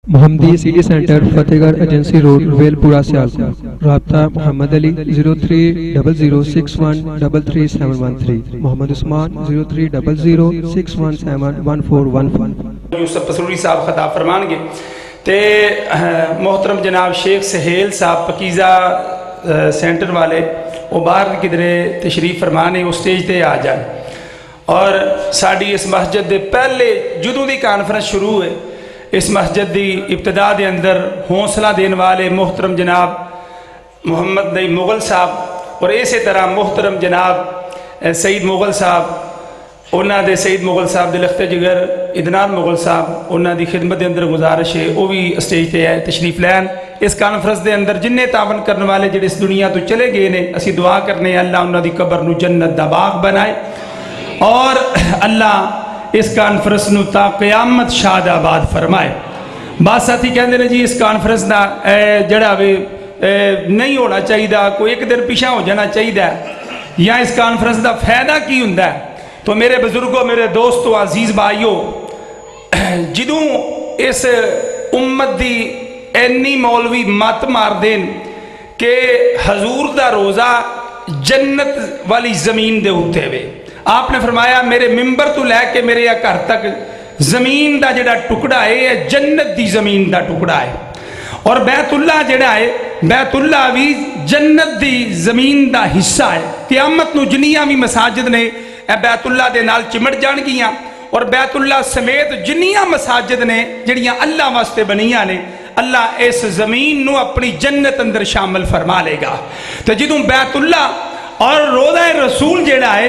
मोहम्मदी city centre Fatehgarh agency road Welpura Sialkot. राब्ता मोहम्मद अली 030061337113, मोहम्मद उस्मान 030061711415। यूसुफ पसरूरी साहब खिताब फरमानगे ते मोहतरम जनाब शेख सहेल साहब पकीज़ा सेंटर वाले वो बाहर किधरे तशरीफ फरमाने उस स्टेज पर आ जाए और साड़ी इस मस्जिद के पहले जदों की कानफ्रेंस शुरू है इस मस्जिद की इब्तदा के अंदर हौसला देने वाले मोहतरम जनाब मुहम्मद नईम मुगल साहब और इस तरह मोहतरम जनाब सईद मुगल साहब उन्होंने सईद मुगल साहब के लखते जिगर इदनान मुगल साहब उन्होंने खिदमत के अंदर गुजारिश है वह भी स्टेज पर है तशरीफ लैन। इस कानफ्रेंस के अंदर जिन्ने तावन करने वाले जो इस दुनिया तो चले गए ने असी दुआ करने अल्लाह उन्होंने कबर नूं जन्नत दा बाग बनाए और अल्लाह इस कानफ्रेंस नूं ता क़यामत शादाबाद फरमाए। बात साथी कहते हैं जी इस कानफ्रेंस का जड़ा वे नहीं होना चाहिए, कोई एक दिन पिछा हो जाना चाहिए या इस कानफ्रेंस का फायदा की हुंदा है। तो मेरे बुजुर्गों मेरे दोस्तों अजीज भाइयों जदों इस उम्मत की इन्नी मौलवी मत मार देन कि हजूर का रोज़ा जन्नत वाली जमीन के उत्ते वे। आपने फरमाया मेरे मिंबर तो लैके मेरे घर तक जमीन का जोड़ा टुकड़ा है जन्नत की जमीन का टुकड़ा है और बैतुल्ला जोड़ा है बैतुल्ला भी जन्नत की जमीन का हिस्सा है। क़यामत नूं जिन्नियां भी मसाजिद ने बैतुल्ला दे नाल चिमट जाणगियां और बैतुल्ला समेत जिन्नियां मसाजिद ने जिहड़ियां अल्लाह वास्ते बनियां ने अल्लाह इस जमीन नूं अपनी जन्नत अंदर शामिल फरमा लेगा। तो जदों बैतुल्ला और रोज़ा रसूल जिहड़ा है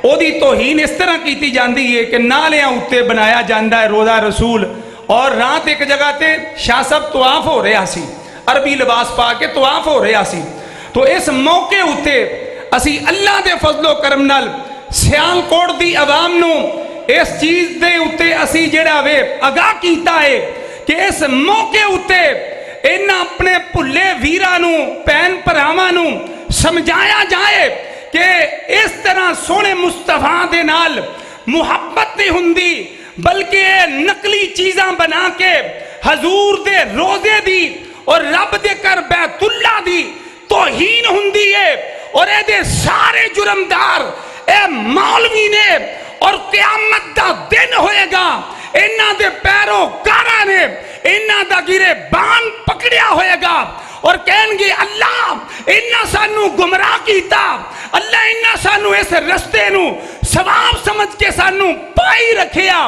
ओदी तौहीन इस तरह की जाती है कि नालियां उत्ते बनाया जाता है रोज़ा रसूल और रात एक जगह ते शाह साहब तवाफ हो रहा सी अरबी लिबास पा के तवाफ हो रहा सी। तो इस मौके उत्ते असी अल्लाह के फजलो करम नाल सियालकोट की आवाम नूं इस चीज़ के उत्ते असी जिहड़ा वे आगाह कीता है कि इस मौके उत्ते इन्हां अपने भुल्ले वीरां नूं भैन भरावां नूं समझाया जाए कि इस तरह सोने मुस्तफा दे नाल मुहब्बत नहीं हुंदी बल्कि नकली चीज़ां बना के हजूर दे रोज़े दी और रब दे कर बैतुल्ला दी तौहीन हुंदी है और ये सारे जुर्मदार ए मौलवी ने और क़यामत दा दिन होएगा इन्हां दे पैरों कारा ने इन्हां दा गिरेबान पकड़िया होएगा और कहेंगे अल्लाह इन्ना सानू गुमराह कीता, अल्लाह इन्ना सानू इस रस्ते नू सवाब समझ के सानू पाई रखिया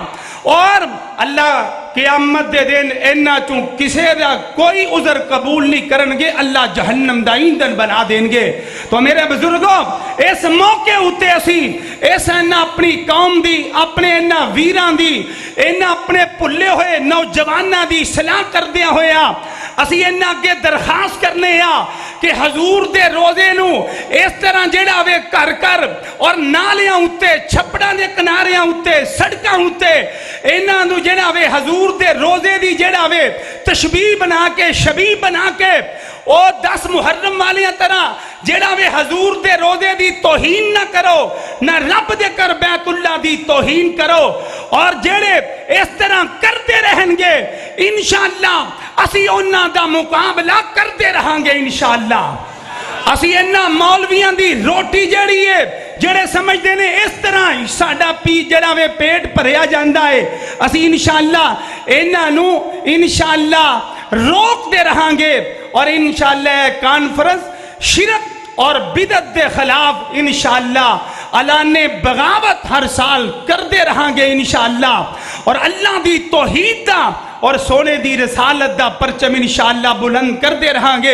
और अल्लाह क़यामत दे दिन इन्ना चों किसी का कोई उज़र कबूल नहीं करनगे, अल्लाह जहन्नम दा ईंधन बना देंगे। तो मेरे बुजुर्गों इस मौके उत्ते असी इस इन्ना अपनी कौम दी अपने इन्ना वीरां दी इन्ना अपने भुल्ले हुए नौजवानां दी सलाह करदियां होया असी इन्ना अगे दरखास्त करने कि हजूर दे रोज़े नू इस तरह जेड़ा वे कर कर और नालियां उत्ते छप्पड़ां दे किनारियां उत्ते सड़कां उत्ते इन्हां नू जेड़ा वे हजूर दे रोज़े दी जेड़ा वे तशबीह बना के शबीह बना के ओ 10 मुहर्रम वालियां तरह जेड़ा वे हजूर दे रोज़े दी तौहीन ना करो ना रब दे कर बैतुल्ला दी तौहीन करो और जेड़े इस तरह करते रहेंगे इंशाअल्लाह असी उन्हां दा मुकाबला करते रहांगे इंशाअल्लाह। असी इन्हां मौलवियां दी रोटी जड़ी है जेड़े समझते ने इस तरह साडा पी जड़ा वे पेट भरिया जाता है असी इंशाअल्लाह इन्हां नू इंशाअल्लाह रोकते रहांगे और इंशाअल्लाह कॉन्फ्रेंस शिरक और बिदत के खिलाफ इंशाअल्लाह अलाने बगावत हर साल करते रहांगे इंशाअल्लाह और अल्लाह दी तौहीद दा और सोने दी रसालत दा परचम इंशाअल्लाह बुलंद करते रहांगे।